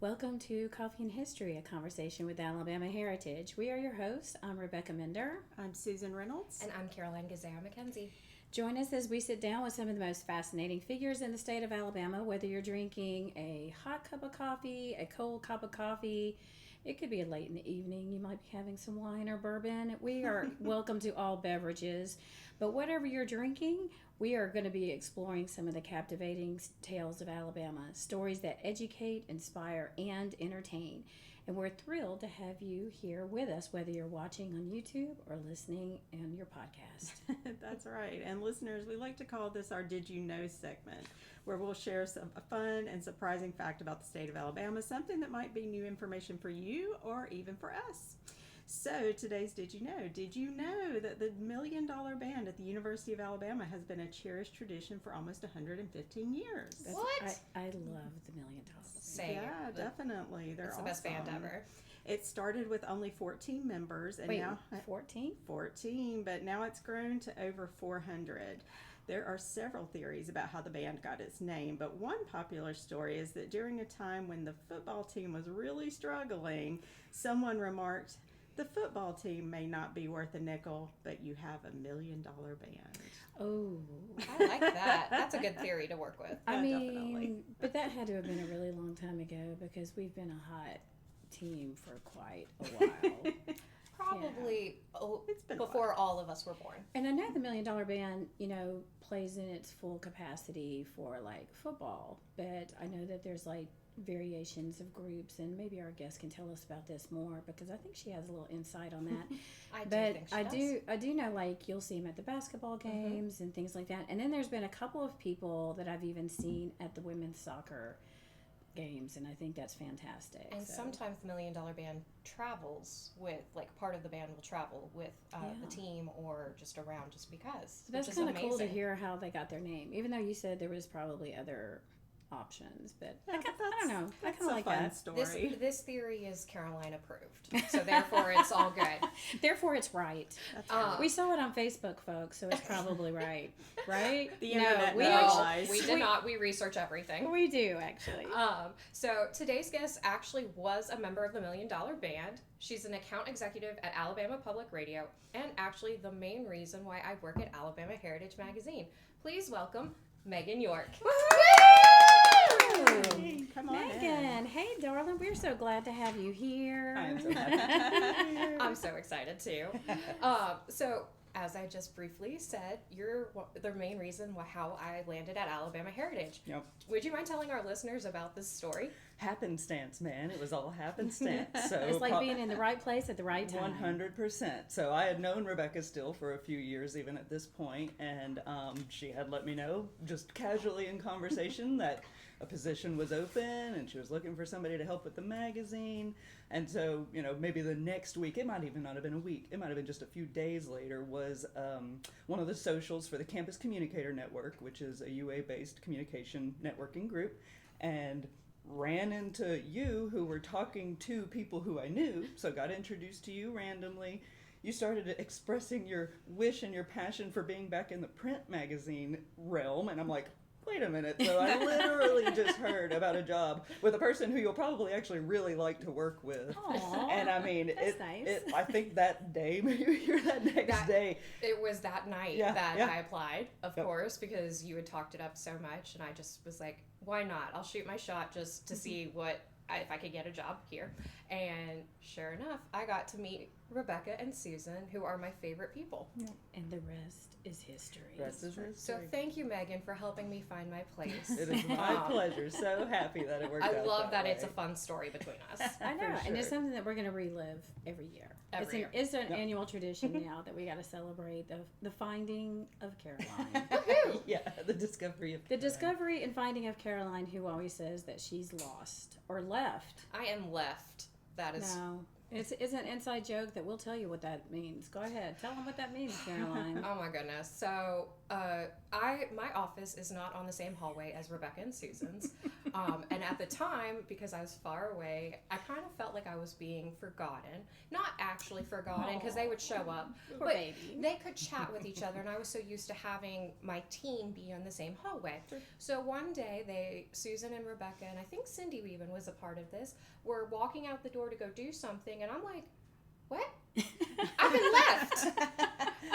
Welcome to Coffee and History, a conversation with Alabama heritage. We are your hosts. I'm Rebecca Mender. I'm Susan Reynolds. And I'm Caroline Gazzara-McKenzie. Join us as we sit down with some of the most fascinating figures in the state of Alabama, whether you're drinking a hot cup of coffee, a cold cup of coffee. It could be late in the evening. You might be having some wine or bourbon. We are welcome to all beverages. But whatever you're drinking, we are going to be exploring some of the captivating tales of Alabama, stories that educate, inspire, and entertain. And we're thrilled to have you here with us, whether you're watching on YouTube or listening on your podcast. That's right. And listeners, we like to call this our Did You Know segment, where we'll share a fun and surprising fact about the state of Alabama, something that might be new information for you or even for us. So today's Did You Know? Did you know that the $1 Million Band at the University of Alabama has been a cherished tradition for almost 115 years? What? I love the $1 Million Band. Same. Yeah, definitely. They're It's the best band awesome. ever. It started with only 14 members, and Wait, now 14? 14, but now it's grown to over 400. There are several theories about how the band got its name, but one popular story is that during a time when the football team was really struggling, someone remarked, "The football team may not be worth a nickel, but you have $1 million band." Oh. I like that. That's a good theory to work with. I Yeah, mean, definitely. but that had to have been a really long time ago because we've been a hot team for quite a while. Probably It's been a before all of us were born. And I know the $1 Million Band, plays in its full capacity for like football, but I know that there's like variations of groups, and maybe our guest can tell us about this more because I think she has a little insight on that. I do But think she does. I do know, like, you'll see them at the basketball games and things like that. And then there's been a couple of people that I've even seen at the women's soccer games, and I think that's fantastic. And So, sometimes the $1 Million Band travels with, like, part of the band will travel with the team or just around just because. so that's which is kind of cool to amazing. hear how they got their name, even though you said there was probably other options. But Yeah, I don't know. I That's kind of a like fun that. story. This theory is Caroline approved, so therefore it's all good. Therefore, it's right. That's right. We saw it on Facebook, folks, so it's probably right. Right? The internet we knows. actually, We did not. We research everything. We do, actually. So today's guest actually was a member of the $1 Million Band. She's an account executive at Alabama Public Radio, and actually the main reason why I work at Alabama Heritage Magazine. Please welcome Megan York. Hey, come on in. Megan, hey darling, we're so glad to have you here. I am so happy. I'm so excited too. So as I just briefly said, you're the main reason how I landed at Alabama Heritage. Yep. Would you mind telling our listeners about this story? Happenstance, man. It was all happenstance. So It's like being in the right place at the right time. 100%. So I had known Rebecca still for a few years, even at this point, and she had let me know, just casually in conversation, that a position was open, and she was looking for somebody to help with the magazine. And so, maybe the next week, it might even not have been a week, it might have been just a few days later, was one of the socials for the Campus Communicator Network, which is a UA-based communication networking group, and ran into you, who were talking to people who I knew, so got introduced to you randomly. You started expressing your wish and your passion for being back in the print magazine realm, and I'm like, wait a minute. So I literally just heard about a job with a person who you'll probably actually really like to work with. Aw, And I mean, that's nice. I think that day, maybe you're that next day. It was that night Yeah, that yeah. I applied, of Yep. course, because you had talked it up so much, and I just was like, why not? I'll shoot my shot just to see if I could get a job here. And sure enough, I got to meet Rebecca and Susan, who are my favorite people. And the rest is history. Rest is So history. thank you, Megan, for helping me find my place. It is my pleasure. So happy that it worked out I love that way. it's a fun story between us. I know, For and it's sure. something that we're going to relive every year. Every year. It's an Yep. annual tradition now that we got to celebrate the finding of Caroline. Yeah, the discovery of The discovery and finding of Caroline, who always says that she's lost or left. I am left. That is No, it's an inside joke that we'll tell you what that means. Go ahead, tell them what that means, Caroline. Oh my goodness. So My office is not on the same hallway as Rebecca and Susan's, and at the time, because I was far away, I kind of felt like I was being forgotten. Not actually forgotten, because they would show up, Poor but baby. they could chat with each other, and I was so used to having my team be on the same hallway. So one day, Susan and Rebecca, and I think Cindy even was a part of this, were walking out the door to go do something, and I'm like, what? I've been left.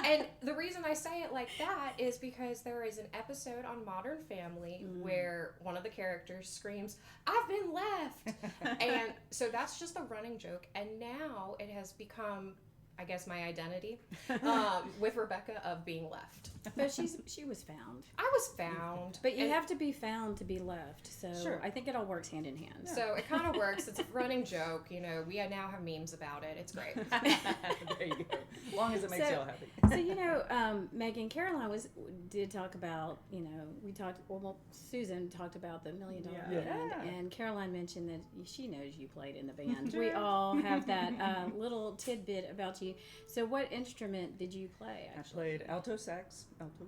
And the reason I say it like that is because there is an episode on Modern Family where one of the characters screams, "I've been left." And so that's just a running joke. And now it has become, I guess, my identity with Rebecca of being left. But she was found. I was found. But you and have to be found to be left. So Sure. I think it all works hand in hand. So it kind of works. It's a running joke. You know, we now have memes about it. It's great. There you go. As long as it makes you all happy. So Megan, Caroline did talk about, Susan talked about the $1 Million Band, Yeah. and Caroline mentioned that she knows you played in the band. We all have that little tidbit about you. So what instrument did you play? I Actually, played alto sax. alto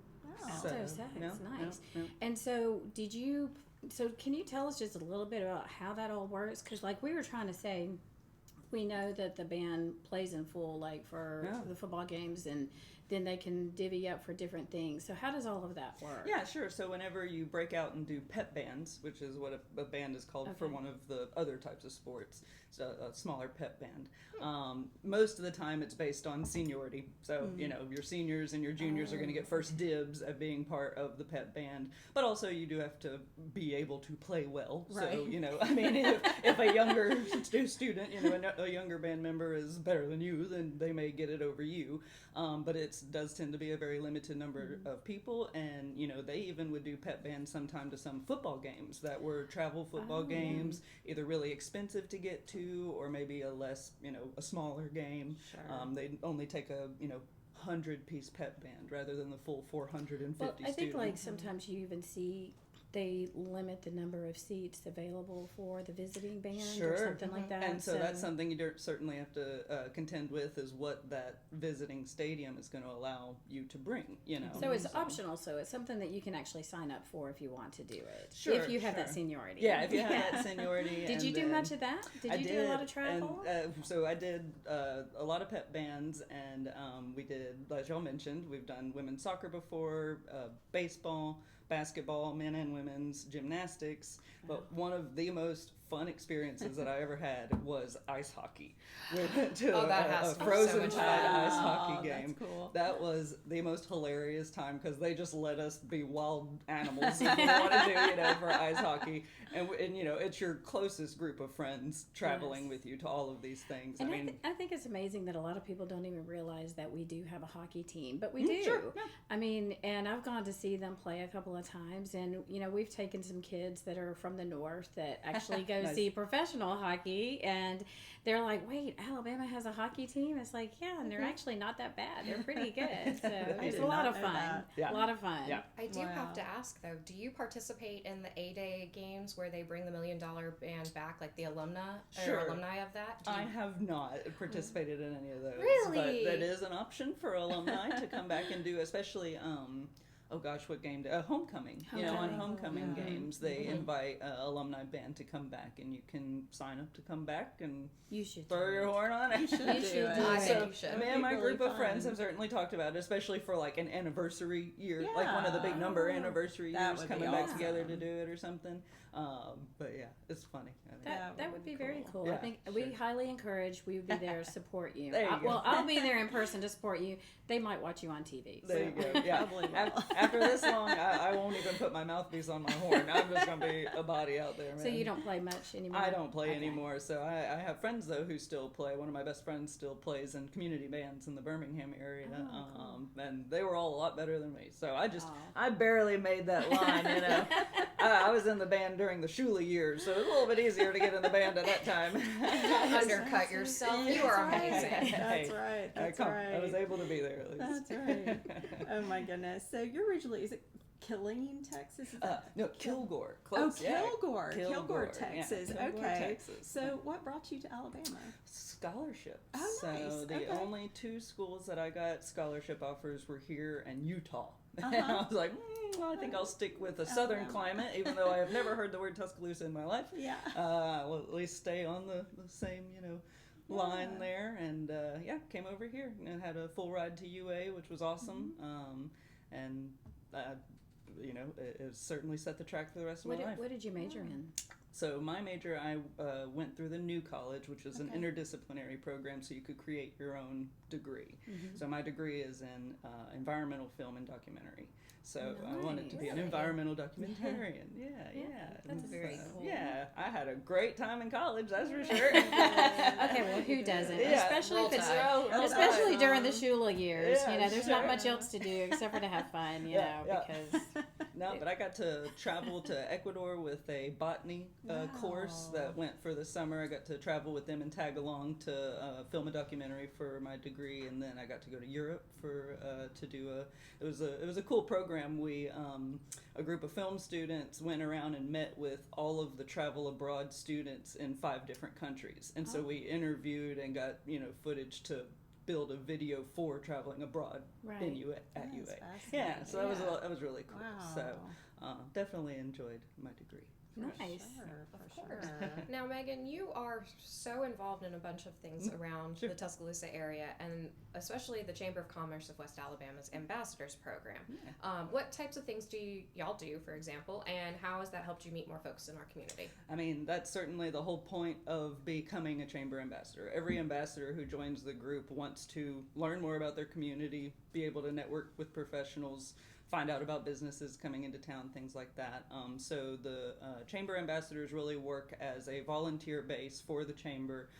sax, nice. No. And so So can you tell us just a little bit about how that all works? Because like we were trying to say, we know that the band plays in full, like for the football games, and then they can divvy up for different things. So how does all of that work? Yeah, sure. So whenever you break out and do pep bands, which is what a band is called for one of the other types of sports, so a smaller pep band, most of the time it's based on seniority. So, your seniors and your juniors are going to get first dibs at being part of the pep band. But also you do have to be able to play well. Right. So, if a younger student, a younger band member is better than you, then they may get it over you. But it does tend to be a very limited number of people, and they even would do pep bands sometime to some football games that were travel football games, either really expensive to get to, or maybe a less, a smaller game. Sure. They only take a 100-piece pep band rather than the full 450 Well, I think students. like sometimes you even see they limit the number of seats available for the visiting band or something like that. And so that's something you certainly have to contend with, is what that visiting stadium is going to allow you to bring, So it's optional, so it's something that you can actually sign up for if you want to do it. Sure, if you have that sure. seniority. Yeah, if you have that seniority. Did you do much of that? Did you do a lot of travel? And, so I did a lot of pep bands, and we did, as y'all mentioned, we've done women's soccer before, baseball, basketball, men and women's, gymnastics, but one of the most fun experiences that I ever had was ice hockey. We went to a frozen tide ice hockey game. That's cool. That was the most hilarious time because they just let us be wild animals if we want to do, for ice hockey. And it's your closest group of friends traveling with you to all of these things. And I think it's amazing that a lot of people don't even realize that we do have a hockey team, but we do. Sure, yeah. I mean, and I've gone to see them play a couple of times, and we've taken some kids that are from the north that actually go Nice. see professional hockey, and they're like, "Wait, Alabama has a hockey team?" It's like, yeah, and they're actually not that bad. They're pretty good. So it's did a lot not of know fun. that. Yeah. A lot of fun. Yeah. I do Wow. have to ask though, do you participate in the A-Day games where they bring the $1 Million Band back, like the alumna Sure. or alumni of that? I have not participated in any of those. Really? But that is an option for alumni to come back and do, especially, what game? Homecoming. On homecoming games, they invite alumni band to come back, and you can sign up to come back and You should throw do your it. horn on it. You should You do should it. do I it. think you should. Me and my Really group of friends fun. have certainly talked about it, especially for like an anniversary year, like one of the big Yeah. number anniversary That years would be coming back together to awesome. do it or something. But yeah, it's funny. I think. That would be very cool. Yeah, I think sure. we highly encourage. We would be there to support you. There you go. Well, I'll be there in person to support you. They might watch you on TV. There you so. go. Yeah. Probably will. After this long, I won't even put my mouthpiece on my horn. I'm just gonna be a body out there, man. So you don't play much anymore? I don't play Okay. anymore. So I have friends though who still play. One of my best friends still plays in community bands in the Birmingham area, and they were all a lot better than me. So I barely made that line. I was in the band during the Shula years, so it was a little bit easier to get in the band at that time. Undercut yourself. You are amazing. That's right. That's right. I was able to be there at least. That's right. Oh my goodness. So you're originally, is it Killeen, Texas? Is that- No, Kilgore. Oh, Close. yeah. Kilgore. Kilgore, yeah, Texas. Kilgore, Okay. Texas. So what brought you to Alabama? Scholarship. Oh, nice. So the Okay. only two schools that I got scholarship offers were here and Utah. And I was like, well, I think I'll stick with a southern climate, even though I have never heard the word Tuscaloosa in my life. Yeah. We'll at least stay on the same, line there. And came over here and had a full ride to UA, which was awesome. It certainly set the track for the rest of my life. What did you major in? So my major, I went through the New College, which is an interdisciplinary program, so you could create your own degree. So my degree is in environmental film and documentary. So I wanted to be an environmental documentarian. Yeah. That's very cool. Yeah, I had a great time in college, that's for sure. Okay, well, who doesn't? Yeah. Especially if it's Especially during the Shula years. Yeah, There's not much else to do except for to have fun. Because No, but I got to travel to Ecuador with a botany course that went for the summer. I got to travel with them and tag along to film a documentary for my degree, and then I got to go to Europe to do it was a cool program. We a group of film students went around and met with all of the travel abroad students in 5 different countries, and so we interviewed and got footage to build a video for traveling abroad at UA. Yeah, so that was really cool. Wow. So definitely enjoyed my degree. nice. For sure. Now, Megan, you are so involved in a bunch of things around the Tuscaloosa area, and especially the Chamber of Commerce of West Alabama's Ambassadors Program. Yeah. What types of things do y'all do, for example, and how has that helped you meet more folks in our community? I mean, that's certainly the whole point of becoming a Chamber Ambassador. Every ambassador who joins the group wants to learn more about their community, be able to network with professionals, find out about businesses coming into town, things like that. So the Chamber Ambassadors really work as a volunteer base for the Chamber,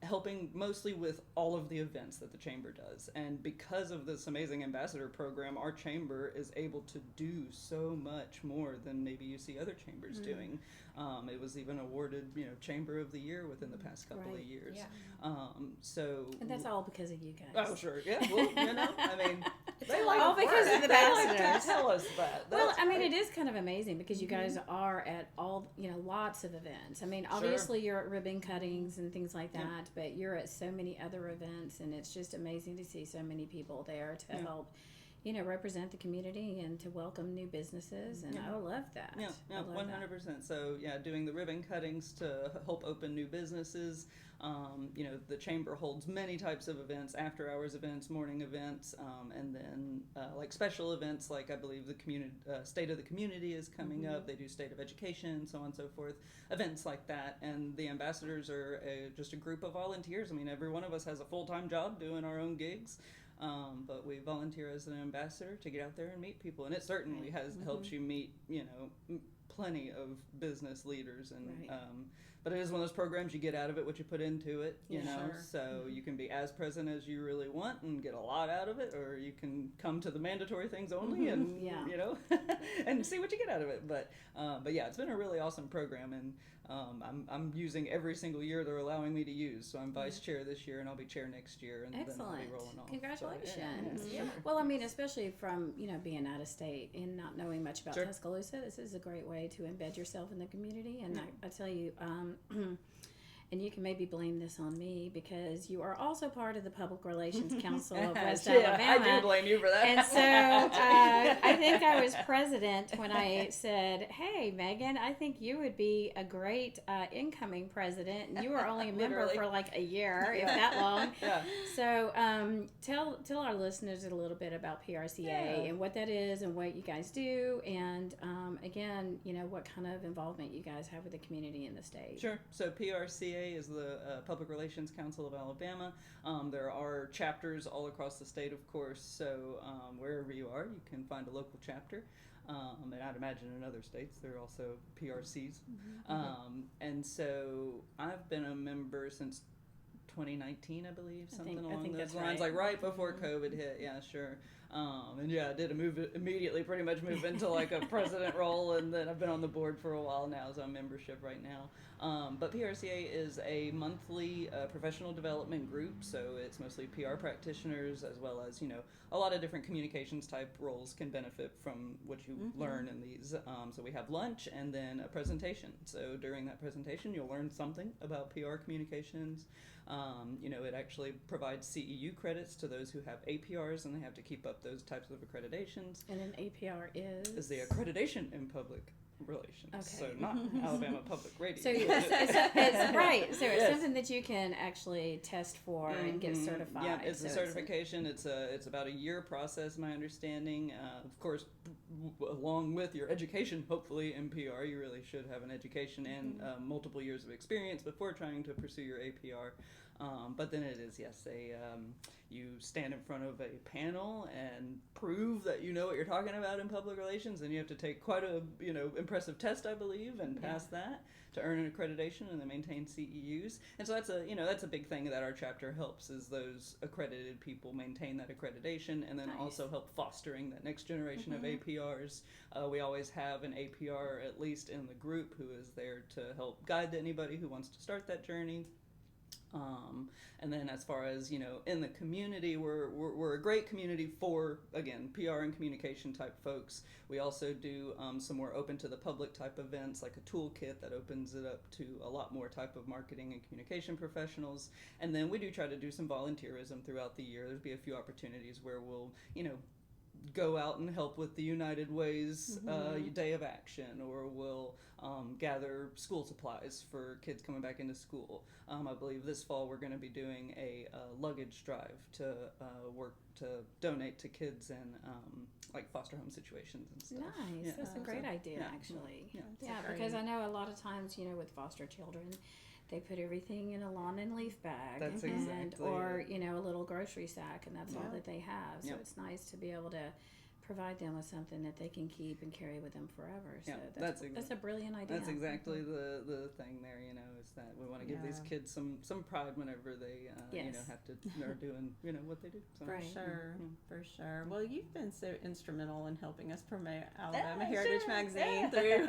helping mostly with all of the events that the Chamber does. And because of this amazing ambassador program, our Chamber is able to do so much more than maybe you see other chambers doing. It was even awarded, Chamber of the Year within the past couple of years. Yeah. And that's all because of you guys. Oh, sure. Yeah. Well, I mean, They like all because of the they like ambassadors. to tell us that. Well, That's I mean, great. it is kind of amazing because you guys are at all, lots of events. I mean, obviously you're at ribbon cuttings and things like that, but you're at so many other events, and it's just amazing to see so many people there to help, represent the community and to welcome new businesses, and I love that. Yeah, I love 100%. So, doing the ribbon cuttings to help open new businesses. The Chamber holds many types of events, after-hours events, morning events, and then like special events, like I believe the State of the Community is coming up. They do State of Education, so on and so forth, events like that. And the ambassadors are just a group of volunteers. I mean, every one of us has a full-time job doing our own gigs. But we volunteer as an ambassador to get out there and meet people, and it certainly has helped you meet, plenty of business leaders, and but it is one of those programs you get out of it what you put into it, so you can be as present as you really want and get a lot out of it, or you can come to the mandatory things only and and see what you get out of it. But yeah, it's been a really awesome program, and I'm using every single year they're allowing me to use. So I'm vice chair this year, and I'll be chair next year, and then I'll be rolling off. Congratulations. So, sure. Well, I mean, especially from, being out of state and not knowing much about Tuscaloosa, this is a great way to embed yourself in the community. And I tell you, and you can maybe blame this on me because you are also part of the Public Relations Council of West Alabama. I do blame you for that. And so I think I was president when I said, hey, Megan, I think you would be a great incoming president. And you were only a member for like a year, if that long. So tell our listeners a little bit about PRCA and what that is and what you guys do. And again, what kind of involvement you guys have with the community in the state. Sure. So PRCA is the Public Relations Council of Alabama. There are chapters all across the state, of course, so wherever you are, you can find a local chapter. And I'd imagine in other states there are also PRCs. And so I've been a member since 2019, I believe, something along those lines, like right before COVID hit. Yeah, sure. And I did immediately pretty much move into like a president role, and then I've been on the board for a while now, so I'm membership right now. But PRCA is a monthly professional development group, so it's mostly PR practitioners, as well as, a lot of different communications type roles can benefit from what you learn in these. So we have lunch and then a presentation. So during that presentation, you'll learn something about PR communications. It actually provides CEU credits to those who have APRs, and they have to keep up up those types of accreditations. And an APR Is the accreditation in public relations. Okay. So not Alabama Public Radio. So it's right. So it's Yes. something that you can actually test for and get certified. Yeah, it's so a certification. It's about a year process, my understanding. Of course, along with your education, hopefully in PR, you really should have an education and multiple years of experience before trying to pursue your APR. But then it is, yes, you stand in front of a panel and prove that you know what you're talking about in public relations, and you have to take quite a impressive test, I believe, and pass that to earn an accreditation and then maintain CEUs. And so that's a big thing that our chapter helps, is those accredited people maintain that accreditation, and then also help fostering that next generation of APRs. We always have an APR at least in the group who is there to help guide anybody who wants to start that journey. And then as far as, in the community, we're a great community for, again, PR and communication type folks. We also do some more open to the public type events, like a toolkit that opens it up to a lot more type of marketing and communication professionals. And then we do try to do some volunteerism throughout the year. There'll be a few opportunities where we'll, go out and help with the United Way's Day of Action, or we'll gather school supplies for kids coming back into school. I believe this fall we're going to be doing a luggage drive to work to donate to kids in like foster home situations and stuff. Nice. Yeah. That's a great idea, actually. Yeah. Because I know a lot of times, with foster children, they put everything in a lawn and leaf bag, That's and, exactly or it. a little grocery sack, and that's all that they have. So Yeah. it's nice to be able to provide them with something that they can keep and carry with them forever. So Yeah, that's a brilliant idea. That's exactly the thing there, is that we want to give these kids some pride whenever they have to are doing what they do. So. Right. For sure. Well, you've been so instrumental in helping us promote Alabama Yeah, Heritage sure. Magazine Yeah.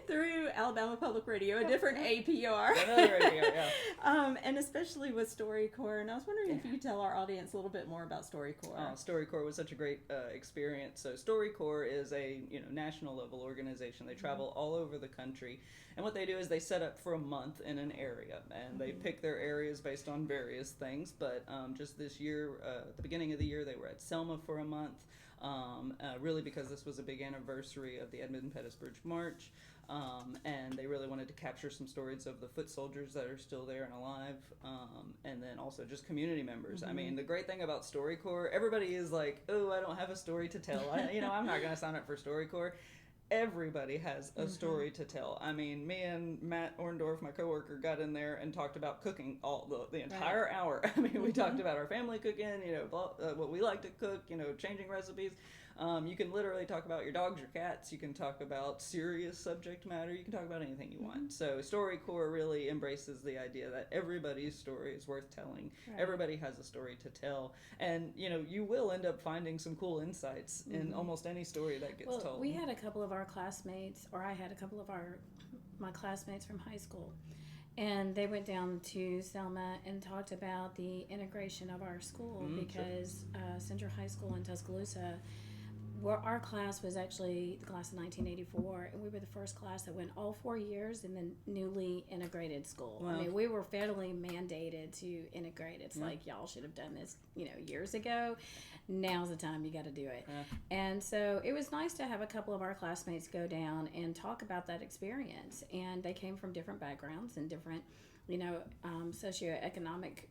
through Alabama Public Radio, a different APR. Another radio, yeah. And especially with StoryCorps. And I was wondering if you could tell our audience a little bit more about StoryCorps. StoryCorps was such a great experience. So StoryCorps is a national level organization. They travel all over the country, and what they do is they set up for a month in an area, and they pick their areas based on various things. But just this year, at the beginning of the year, they were at Selma for a month, really because this was a big anniversary of the Edmund-Pettus Bridge March. And they really wanted to capture some stories of the foot soldiers that are still there and alive, and then also just community members. I mean, the great thing about StoryCorps, everybody is like, oh, I don't have a story to tell. I'm not going to sign up for StoryCorps. Everybody has a story to tell. I mean, me and Matt Orndorff, my coworker, got in there and talked about cooking all the entire hour. I mean, we talked about our family cooking, what we like to cook, changing recipes. You can literally talk about your dogs, your cats. You can talk about serious subject matter. You can talk about anything you want. So StoryCorps really embraces the idea that everybody's story is worth telling. Right. Everybody has a story to tell. And, you will end up finding some cool insights in almost any story that gets told. We had a couple of our classmates, or I had a couple of my classmates from high school, and they went down to Selma and talked about the integration of our school because Central High School in Tuscaloosa, our class was actually the class of 1984, and we were the first class that went all 4 years in the newly integrated school. Wow. I mean, we were federally mandated to integrate. It's like, y'all should have done this, years ago. Now's the time you got to do it. And so it was nice to have a couple of our classmates go down and talk about that experience. And they came from different backgrounds and different socioeconomic,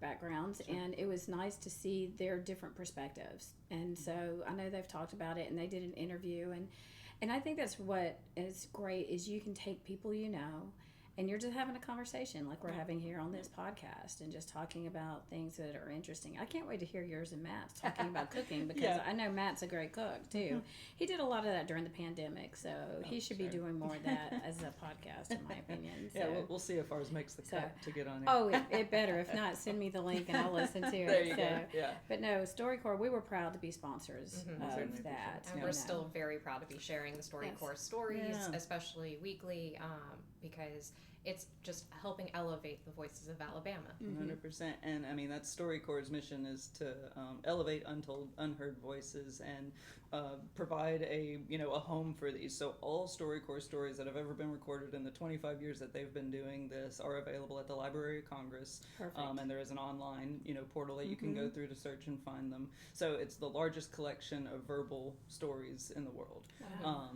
backgrounds, and it was nice to see their different perspectives. And so I know they've talked about it, and they did an interview, and I think that's what is great is you can take people and you're just having a conversation like we're having here on this podcast and just talking about things that are interesting. I can't wait to hear yours and Matt's talking about cooking because I know Matt's a great cook too. He did a lot of that during the pandemic, so he should be doing more of that as a podcast, in my opinion. So. Yeah, we'll see if ours makes the cut to get on here. Oh, it better. If not, send me the link and I'll listen to it. There you go. Yeah. But no, StoryCorps, we were proud to be sponsors of that. And we're still very proud to be sharing the StoryCorps stories, especially weekly. because it's just helping elevate the voices of Alabama. 100%. And I mean, that's StoryCorps' mission, is to elevate untold, unheard voices and provide a home for these. So all StoryCorps stories that have ever been recorded in the 25 years that they've been doing this are available at the Library of Congress. Perfect. And there is an online portal that you can go through to search and find them. So it's the largest collection of verbal stories in the world. Wow.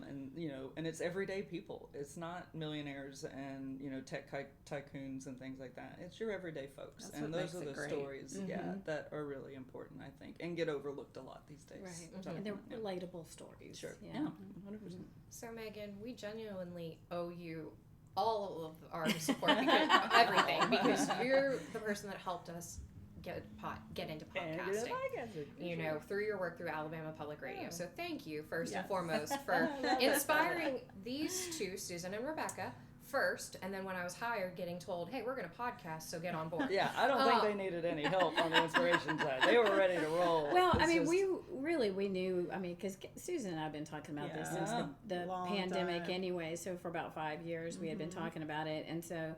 And it's everyday people. It's not millionaires and tech tycoons and things like that. It's your everyday folks. That's And what those makes are it the great. stories that are really important, I think, and get overlooked a lot these days. Right. So, And they're yeah. relatable stories. Sure. Yeah. Yeah. 100%. So Megan, we genuinely owe you all of our support because everything, because you're the person that helped us get into podcasting. Through your work through Alabama Public Radio. So thank you first and foremost for inspiring these two, Susan and Rebecca, first, and then when I was hired, getting told, hey, we're going to podcast, so get on board. Yeah, I don't think they needed any help on the inspiration side. They were ready to roll. Well, It's I mean, just- we knew, because Susan and I have been talking about this since the Long pandemic time. anyway, so for about 5 years we had been talking about it, and so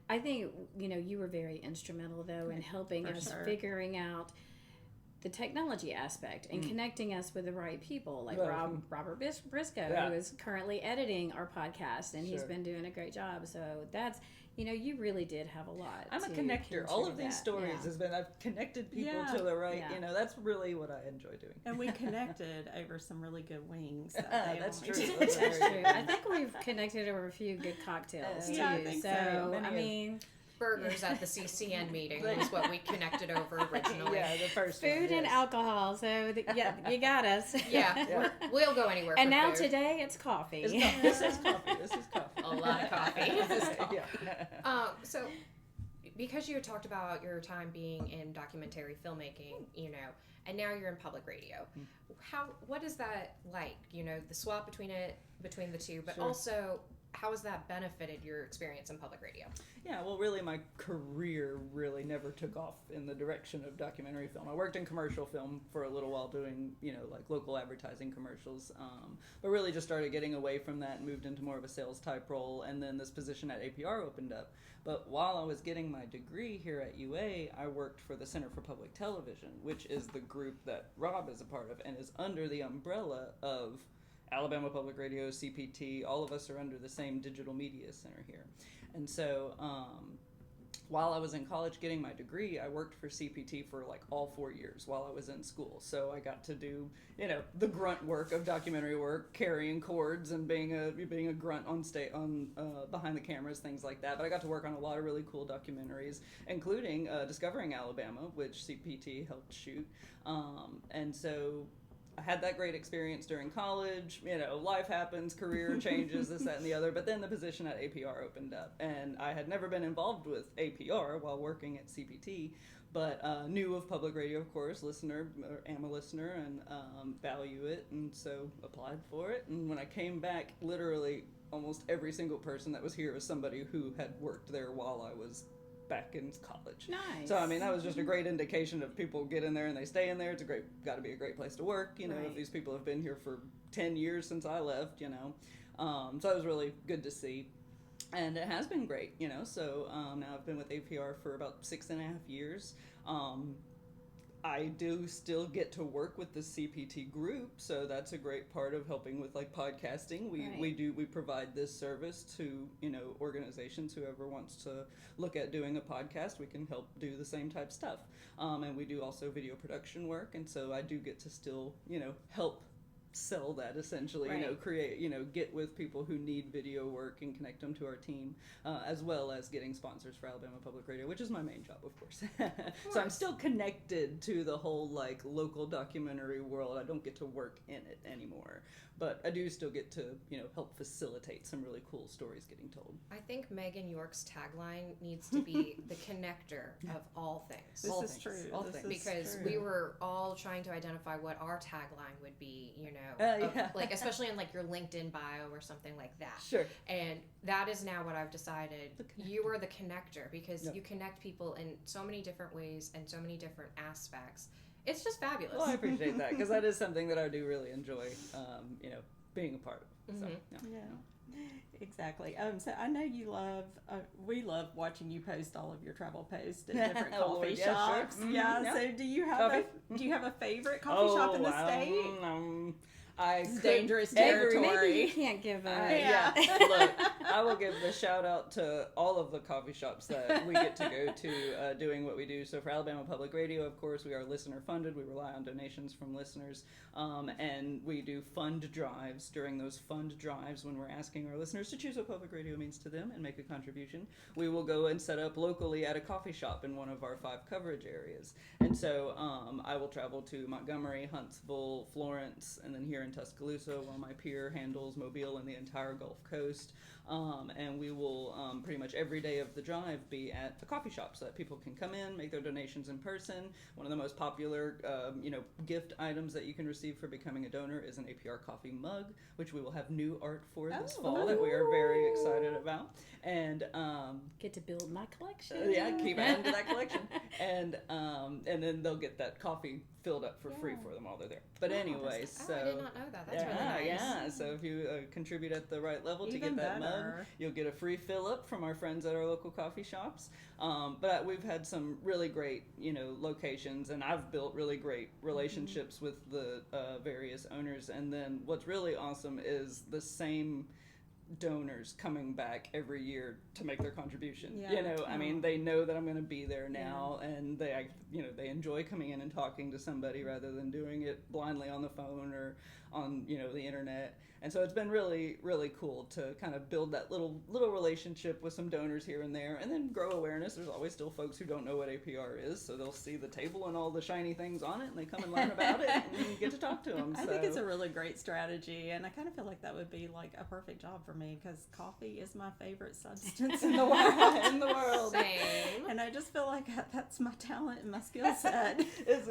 I think, you were very instrumental, though, in helping For us sure. figuring out the technology aspect and connecting us with the right people, like Right. Robert Briscoe, Yeah. who is currently editing our podcast, and he's Sure. been doing a great job. So that's, you really did have a lot. I'm a to connector. All of contribute these that. stories Yeah. has been, I've connected people Yeah. to the right, Yeah. that's really what I enjoy doing. And we connected over some really good wings. That day That's when we true. did. That's That's very true. I think we've connected over a few good cocktails Yeah, I too. think So so. Many I of- mean, Burgers at the CCN meeting was what we connected over originally. Yeah, the first food one, and yes. alcohol. So yeah, you got us. Yeah, we'll go anywhere And for now food. today it's coffee. This is coffee. This is coffee. A lot of coffee. Yeah. So, because you had talked about your time being in documentary filmmaking, and now you're in public radio, what is that like? The swap between the two, but Sure. also how has that benefited your experience in public radio? Yeah, well, really, my career really never took off in the direction of documentary film. I worked in commercial film for a little while doing, like local advertising commercials, but really just started getting away from that and moved into more of a sales type role, and then this position at APR opened up. But while I was getting my degree here at UA, I worked for the Center for Public Television, which is the group that Rob is a part of and is under the umbrella of Alabama Public Radio, CPT. All of us are under the same digital media center here. And so while I was in college getting my degree, I worked for CPT for like all 4 years while I was in school. So I got to do, the grunt work of documentary work, carrying cords and being a grunt on behind the cameras, things like that. But I got to work on a lot of really cool documentaries, including Discovering Alabama, which CPT helped shoot. And so I had that great experience during college. Life happens, career changes, this, that, and the other. But then the position at APR opened up, and I had never been involved with APR while working at CPT, but knew of public radio, of course, am a listener, and value it, and so applied for it. And when I came back, literally almost every single person that was here was somebody who had worked there while I was back in college. Nice. So I mean, that was just a great indication of people get in there and they stay in there. It's got to be a great place to work. Right. If these people have been here for 10 years since I left, so it was really good to see. And it has been great, so now I've been with APR for about 6.5 years. I do still get to work with the CPT group, so that's a great part of helping with like podcasting. We provide this service to organizations, whoever wants to look at doing a podcast, we can help do the same type stuff. And we do also video production work, and so I do get to still help sell that essentially, Right. create, get with people who need video work and connect them to our team, as well as getting sponsors for Alabama Public Radio, which is my main job, of course. So I'm still connected to the whole like local documentary world. I don't get to work in it anymore, but I do still get to, help facilitate some really cool stories getting told. I think Megan York's tagline needs to be the connector of all things. This All is things. true. All This things. is Because true. we were all trying to identify what our tagline would be, Yeah. like especially in like your LinkedIn bio or something like that. Sure. And that is now what I've decided. You are the connector because Yep. you connect people in so many different ways and so many different aspects. It's just fabulous. Well, I appreciate that because that is something that I do really enjoy, being a part of. So, Mhm. yeah. Yeah. Exactly. So I know you love, we love watching you post all of your travel posts at different Oh, coffee yeah, shops. sure. Yeah. Yeah. So do you have a favorite coffee Oh, shop in the state? I It's could- dangerous every- territory. Maybe you can't give a. Yeah. Look, I will give the shout out to all of the coffee shops that we get to go to doing what we do. So for Alabama Public Radio, of course, we are listener funded. We rely on donations from listeners. And we do fund drives. During those fund drives, when we're asking our listeners to choose what public radio means to them and make a contribution, we will go and set up locally at a coffee shop in one of our 5 coverage areas. And so I will travel to Montgomery, Huntsville, Florence, and then here in Tuscaloosa, while my peer handles Mobile and the entire Gulf Coast. And we will pretty much every day of the drive be at the coffee shop so that people can come in, make their donations in person. One of the most popular gift items that you can receive for becoming a donor is an APR coffee mug, which we will have new art for this fall that we are very excited about. And Get to build my collection. yeah, keep adding to that collection. And then they'll get that coffee filled up for free for them while they're there. But anyway, so I did not know that. That's yeah, really nice. yeah. So if you contribute at the right level to Even get that mug, better. you'll get a free fill up from our friends at our local coffee shops. But we've had some really great, locations, and I've built really great relationships with the various owners. And then what's really awesome is the same donors coming back every year to make their contribution. Yeah. I mean, they know that I'm going to be there now, and they enjoy coming in and talking to somebody rather than doing it blindly on the phone or on the internet. And so it's been really, really cool to kind of build that little relationship with some donors here and there, and then grow awareness. There's always still folks who don't know what APR is, so they'll see the table and all the shiny things on it, and they come and learn about it, and you get to talk to them. I think it's a really great strategy, and I kind of feel like that would be like a perfect job for me because coffee is my favorite substance in the world. Same. And I just feel like that's my talent and my skill set. If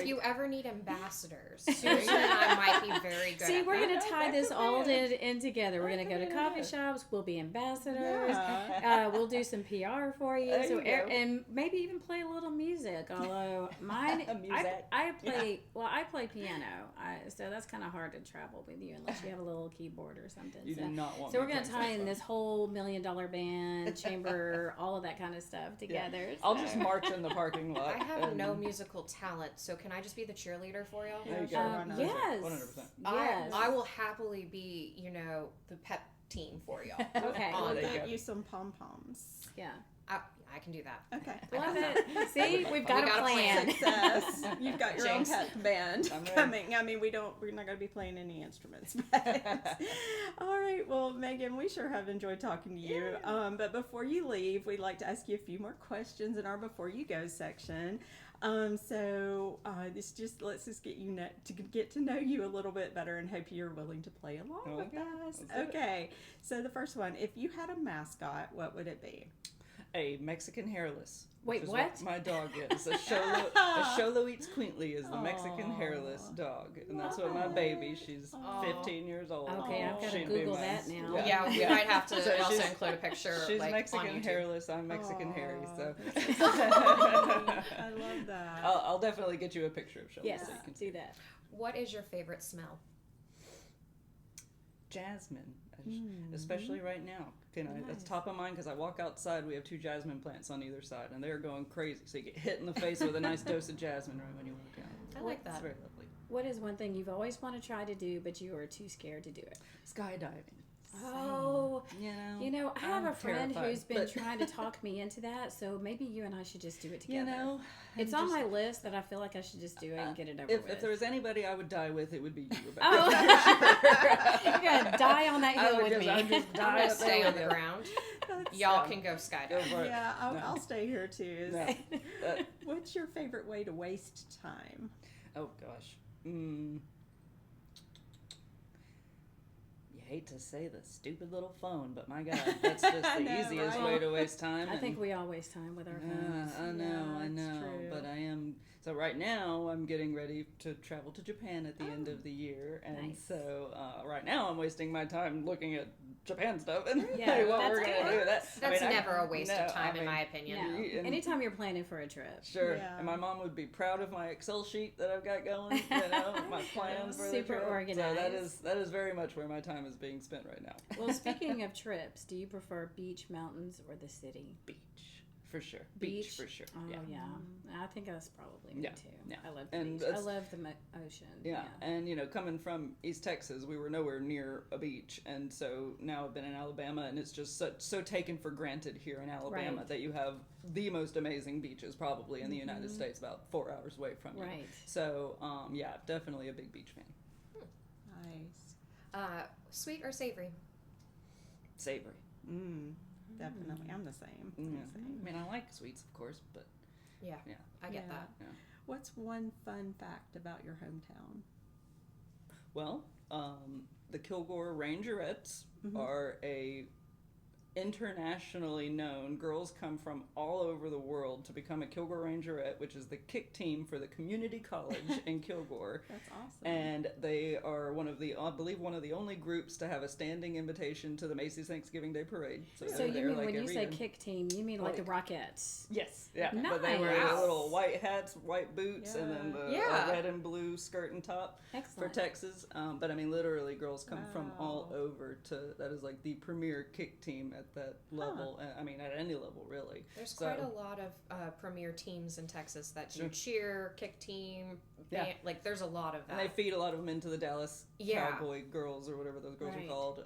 you ever need ambassadors, Susan and I might be very good. See, at we're that. going to tie this all in together. We're going to go to coffee shops. We'll be ambassadors. Yeah. We'll do some PR for you. There you go. And maybe even play a little music. Although mine, Music. I play piano. So that's kind of hard to travel with you unless you have a little keyboard or something. You do not want So me we're going to playing tie in saxophone. this whole $1 million band, chamber, all of that kind of stuff together. I'll So- just march in the parking lot. I have and- no musical talent, so can I just be the cheerleader for y'all? There you go. Why not? Yes. 100%. Yes. I will happily be, the pep team for y'all. Okay. I'll On there you get go. you some pom poms. Yeah. I can do that. Okay. Love it. See, we've got, got a a plan. Success. You've got your Jinx. own pet band I'm ready. coming. I mean, we're not going to be playing any instruments. But all right. Well, Megan, we sure have enjoyed talking to you. But before you leave, we'd like to ask you a few more questions in our Before You Go section. This just lets us get to know you a little bit better and hope you're willing to play along with Okay. us. Let's do it. Okay. So the first one, if you had a mascot, what would it be? A Mexican hairless. Wait, which is what? my dog is. A Xolo Eats Quaintly is the Mexican Aw. hairless dog. And that's what my baby, she's Aw. 15 years old. Okay, I've got to She'd be Google mine. that now. Yeah, we might have to So also she's- include a picture. She's like, on Mexican YouTube. hairless, I'm Mexican hairy, so. I love that. I'll definitely get you a picture of Xolo Yes, so you can see. do that. What is your favorite smell? Jasmine, especially right now. It's top of mind because I walk outside. We have 2 jasmine plants on either side, and they're going crazy. So you get hit in the face with a nice dose of jasmine right when you walk down. I like It's that. very lovely. What is one thing you've always wanted to try to do, but you are too scared to do it? Skydiving. Oh, You know. I have I'm a friend terrified, who's been but- trying to talk me into that, so maybe you and I should just do it You together. know, It's I'm on just- my list that I feel like I should just do it and get it over with. If there was anybody I would die with, it would be you, Rebecca. Oh, you're gonna die on that I hill would with just- me. I'd just I'm die gonna up there stay on with the you. ground. That's- Y'all can go Go skydiving. for it. Yeah, I'll, No. I'll stay here too. No. What's your favorite way to waste time? Oh gosh. You hate to say the stupid little phone, but my God, that's just I the know, easiest right? way to waste time. I think and- we all waste time with our phones. I know, Yeah, I it's know. true. But I am. So right now, I'm getting ready to travel to Japan at the end of the year, and Nice. so right now I'm wasting my time looking at Japan stuff and Yeah, what that's we're gonna good. do. That's never a waste of time, in my No. opinion. and- Anytime you're planning for a trip. Sure. Yeah. And my mom would be proud of my Excel sheet that I've got going, my plan for the Super trip. organized. So that is very much where my time is being spent right now. Well, speaking of trips, do you prefer beach, mountains, or the city? Beach, for sure. Beach for sure. Oh, yeah. I think that's probably me, Yeah, too. yeah. I love the And beach. I that's- love the ocean. Yeah, and coming from East Texas, we were nowhere near a beach, and so now I've been in Alabama, and it's just so taken for granted here in Alabama Right. that you have the most amazing beaches probably in the United States, about 4 hours away from you. Right. So, yeah, definitely a big beach fan. Nice. Sweet or savory? Savory. Definitely. I'm the same. Yeah. I'm the same. I mean, I like sweets, of course, but Yeah, yeah. I get Yeah. that. What's one fun fact about your hometown? Well, the Kilgore Rangerettes are a internationally known. Girls come from all over the world to become a Kilgore Rangerette, which is the kick team for the community college in Kilgore. That's awesome. And they are I believe one of the only groups to have a standing invitation to the Macy's Thanksgiving Day Parade. So they're you there, mean like, when you every say year. kick team, you mean like the Rockettes? Yes, yeah. But they wear Nice. the little white hats, white boots, and then the Yeah. red and blue skirt and top for Excellent. Texas. But I mean, literally, girls come from all Wow. over that is like the premier kick team at that level. I mean, at any level, really. There's So- quite a lot of premier teams in Texas that do Sure. cheer, kick team, Yeah. band, like there's a lot of that. And they feed a lot of them into the Dallas Yeah. Cowboy girls or whatever those girls Right. are called.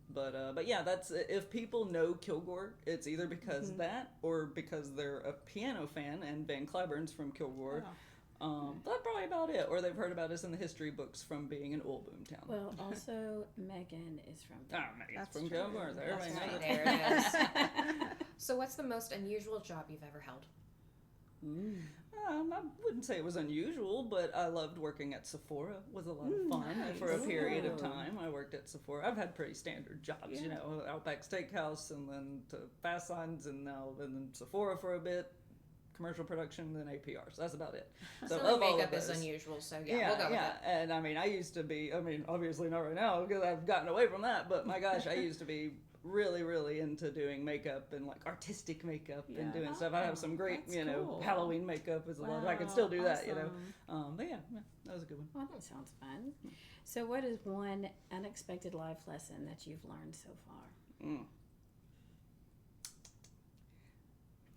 But yeah, that's if people know Kilgore, it's either because that or because they're a piano fan and Van Cliburn's from Kilgore. That's probably about it. Or they've heard about us in the history books from being an oil boom town. Well, also, Megan is from Megan's That's from true. Kilgore. So everybody That's knows right, it. there it is. So what's the most unusual job you've ever held? I wouldn't say it was unusual, but I loved working at Sephora. It was a lot of fun nice. for a period of Ooh. time. I worked at Sephora. I've had pretty standard jobs, Outback Steakhouse, and then to Fast Signs, and then Sephora for a bit, commercial production, then APR. So that's about it. So of the all of makeup is those- unusual, so yeah, we'll go with it. And I mean, I used to be. I mean, obviously not right now because I've gotten away from that. But my gosh, I used to be really, really into doing makeup and like artistic makeup and doing stuff. I have some great, that's cool. Halloween makeup is a lot. I can still do that, But yeah, that was a good one. Well, that sounds fun. So, what is one unexpected life lesson that you've learned so far?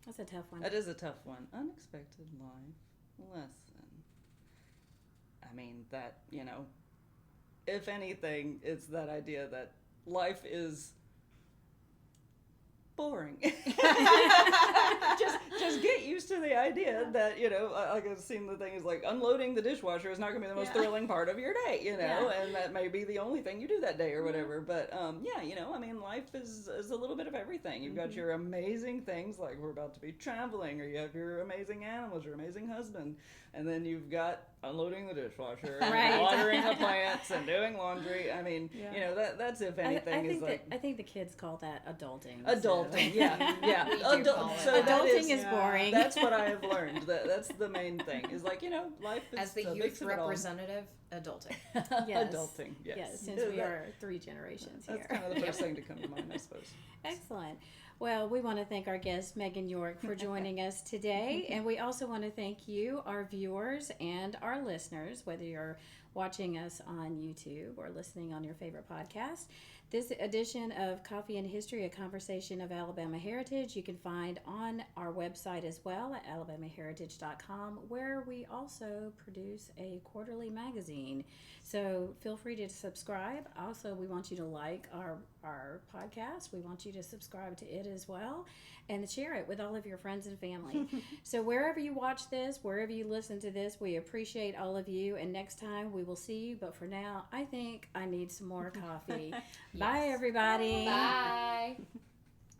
That's a tough one. That is a tough one. Unexpected life lesson. I mean, that, if anything, it's that idea that life is boring. just get used to the idea that, like I've seen the thing is like unloading the dishwasher is not going to be the most thrilling part of your day, and that may be the only thing you do that day or whatever. But, I mean, life is a little bit of everything. You've got your amazing things like we're about to be traveling, or you have your amazing animals, your amazing husband, and then you've got unloading the dishwasher, and Right. watering the plants, and doing laundry. I mean, that's if anything I is think like... I think the kids call that adulting. Adulting, so. yeah. We do call it So that. that Adulting is boring. That's what I have learned. That's the main thing. Is like, life is As the a youth mix of it all. representative, adulting. Yes. Adulting, yes. Yes, since we are 3 generations That's here. kind of the first thing to come to mind, I suppose. Excellent. Well, we want to thank our guest, Megan York, for joining us today. And we also want to thank you, our viewers, and our listeners, whether you're watching us on YouTube or listening on your favorite podcast. This edition of Coffee and History, a conversation of Alabama heritage, you can find on our website as well at alabamaheritage.com, where we also produce a quarterly magazine. So feel free to subscribe. Also, we want you to like our podcast. We want you to subscribe to it as well and share it with all of your friends and family. So wherever you watch this, wherever you listen to this, we appreciate all of you. And next time we will see you. But for now, I think I need some more coffee. Bye, everybody. Bye.